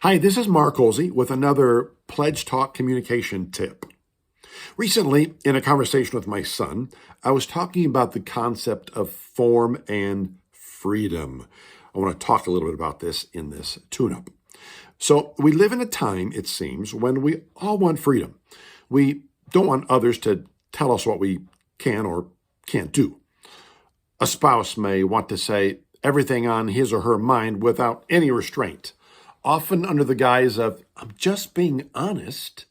Hi, this is Mark Olsey with another Pledge Talk communication tip. Recently, in a conversation with my son, I was talking about the concept of form and freedom. I want to talk a little bit about this in this tune-up. So we live in a time, it seems, when we all want freedom. We don't want others to tell us what we can or can't do. A spouse may want to say everything on his or her mind without any restraint, often under the guise of, I'm just being honest.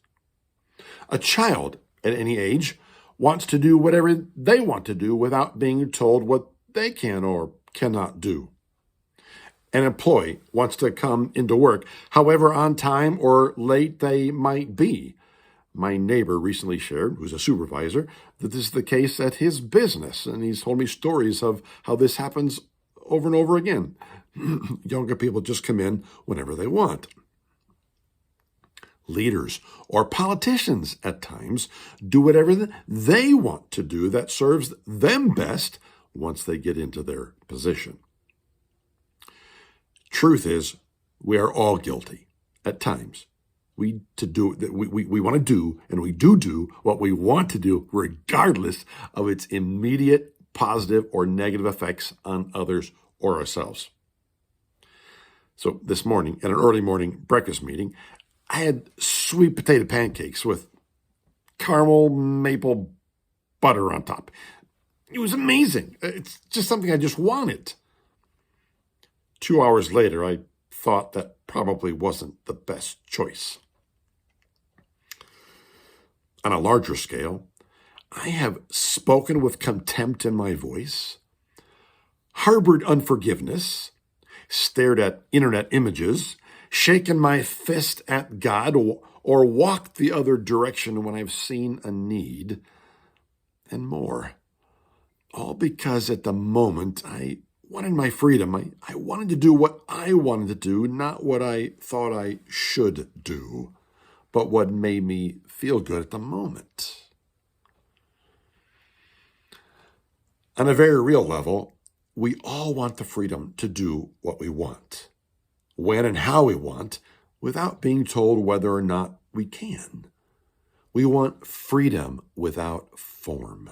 A child at any age wants to do whatever they want to do without being told what they can or cannot do. An employee wants to come into work, however on time or late they might be. My neighbor recently shared, who's a supervisor, that this is the case at his business, and he's told me stories of how this happens over and over again. Younger people just come in whenever they want. Leaders or politicians at times do whatever they want to do that serves them best once they get into their position. Truth is, we are all guilty at times. We want to do, and we do what we want to do, regardless of its immediate positive or negative effects on others or ourselves. So this morning, at an early morning breakfast meeting, I had sweet potato pancakes with caramel maple butter on top. It was amazing. It's just something I just wanted. 2 hours later, I thought that probably wasn't the best choice. On a larger scale, I have spoken with contempt in my voice, harbored unforgiveness, stared at internet images, shaken my fist at God, or walked the other direction when I've seen a need, and more. All because at the moment I wanted my freedom. I wanted to do what I wanted to do, not what I thought I should do, but what made me feel good at the moment. On a very real level, we all want the freedom to do what we want, when and how we want, without being told whether or not we can. We want freedom without form.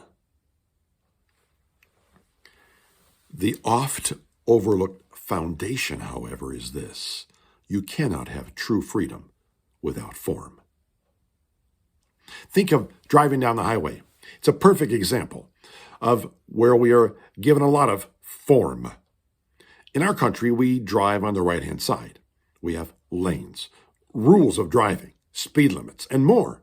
The oft-overlooked foundation, however, is this: you cannot have true freedom without form. Think of driving down the highway. It's a perfect example of where we are given a lot of form. In our country, we drive on the right-hand side. We have lanes, rules of driving, speed limits, and more.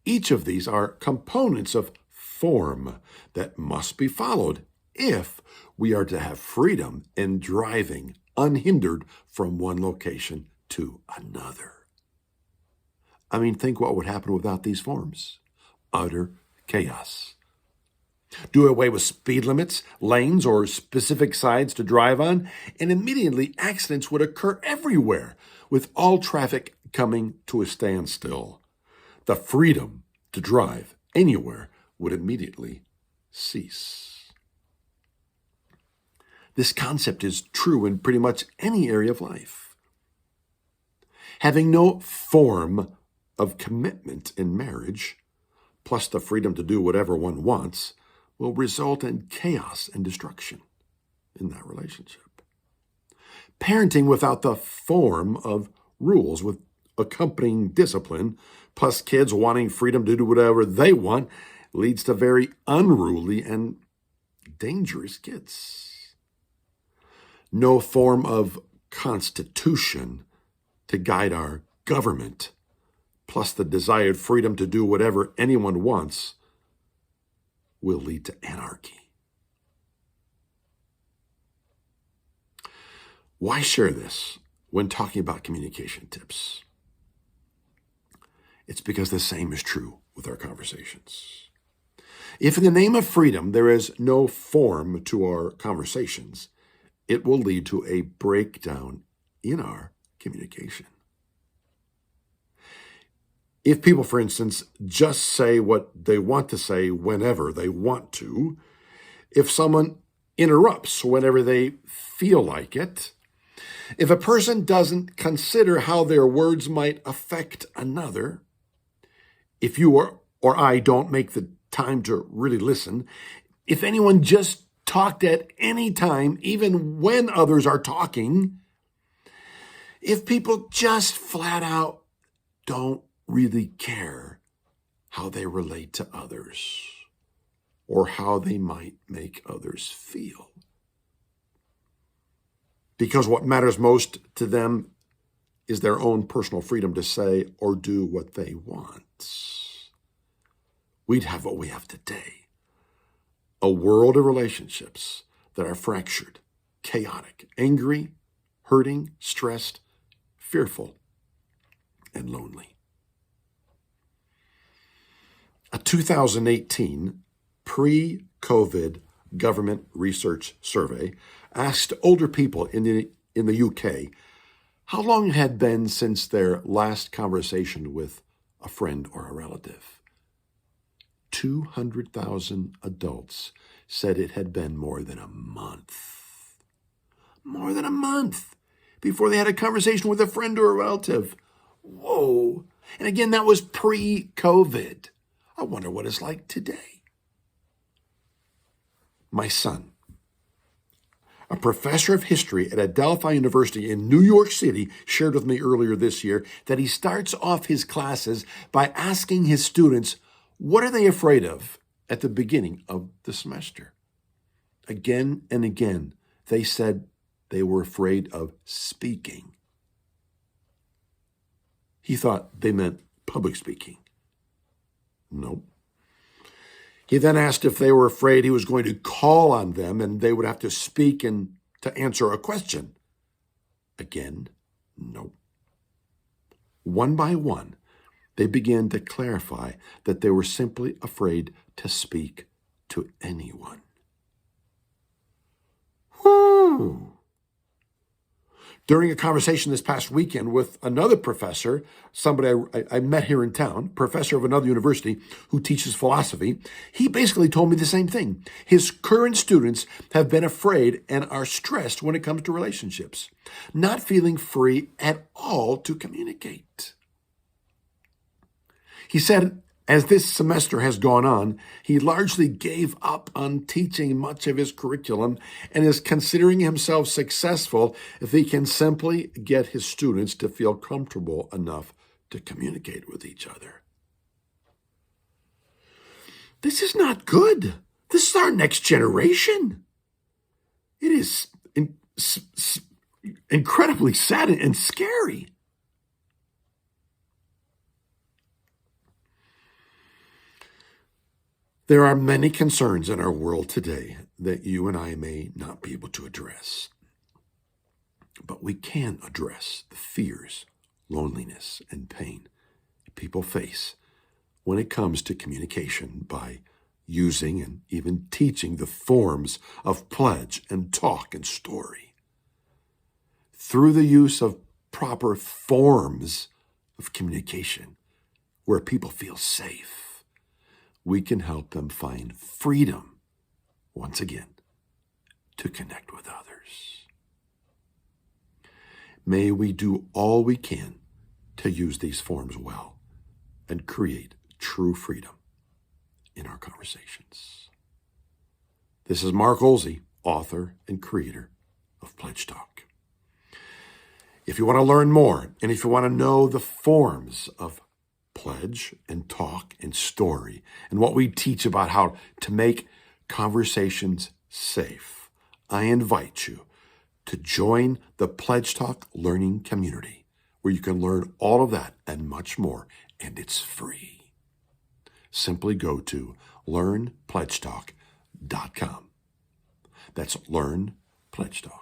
Each of these are components of form that must be followed if we are to have freedom in driving unhindered from one location to another. I mean, think what would happen without these forms. Utter chaos. Do away with speed limits, lanes, or specific sides to drive on, and immediately accidents would occur everywhere, with all traffic coming to a standstill. The freedom to drive anywhere would immediately cease. This concept is true in pretty much any area of life. Having no form of commitment in marriage, plus the freedom to do whatever one wants, will result in chaos and destruction in that relationship. Parenting without the form of rules with accompanying discipline, plus kids wanting freedom to do whatever they want, leads to very unruly and dangerous kids. No form of constitution to guide our government, plus the desired freedom to do whatever anyone wants, will lead to anarchy. Why share this when talking about communication tips? It's because the same is true with our conversations. If in the name of freedom there is no form to our conversations, it will lead to a breakdown in our communication. If people, for instance, just say what they want to say whenever they want to, if someone interrupts whenever they feel like it, If a person doesn't consider how their words might affect another, if you or I don't make the time to really listen, if anyone just talked at any time, even when others are talking, if people just flat out don't really care how they relate to others or how they might make others feel, because what matters most to them is their own personal freedom to say or do what they want, we'd have what we have today: a world of relationships that are fractured, chaotic, angry, hurting, stressed, fearful, and lonely. A 2018 pre-COVID government research survey asked older people in the UK how long it had been since their last conversation with a friend or a relative. 200,000 adults said it had been more than a month. More than a month before they had a conversation with a friend or a relative. Whoa. And again, that was pre-COVID. I wonder what it's like today. My son, a professor of history at Adelphi University in New York City, shared with me earlier this year that he starts off his classes by asking his students, what are they afraid of at the beginning of the semester? Again and again, they said they were afraid of speaking. He thought they meant public speaking. Nope. He then asked if they were afraid he was going to call on them and they would have to speak and to answer a question. Again, nope. One by one, they began to clarify that they were simply afraid to speak to anyone. Whew. During a conversation this past weekend with another professor, somebody I met here in town, professor of another university who teaches philosophy, he basically told me the same thing. His current students have been afraid and are stressed when it comes to relationships, not feeling free at all to communicate. He said, as this semester has gone on, he largely gave up on teaching much of his curriculum and is considering himself successful if he can simply get his students to feel comfortable enough to communicate with each other. This is not good. This is our next generation. It is incredibly sad and scary. There are many concerns in our world today that you and I may not be able to address. But we can address the fears, loneliness, and pain people face when it comes to communication by using and even teaching the forms of pledge and talk and story. Through the use of proper forms of communication where people feel safe, we can help them find freedom, once again, to connect with others. May we do all we can to use these forms well and create true freedom in our conversations. This is Mark Olsey, author and creator of Pledge Talk. If you want to learn more, and if you want to know the forms of pledge and talk and story and what we teach about how to make conversations safe, I invite you to join the Pledge Talk learning community where you can learn all of that and much more, and it's free. Simply go to learnpledgetalk.com. That's learnpledgetalk.com.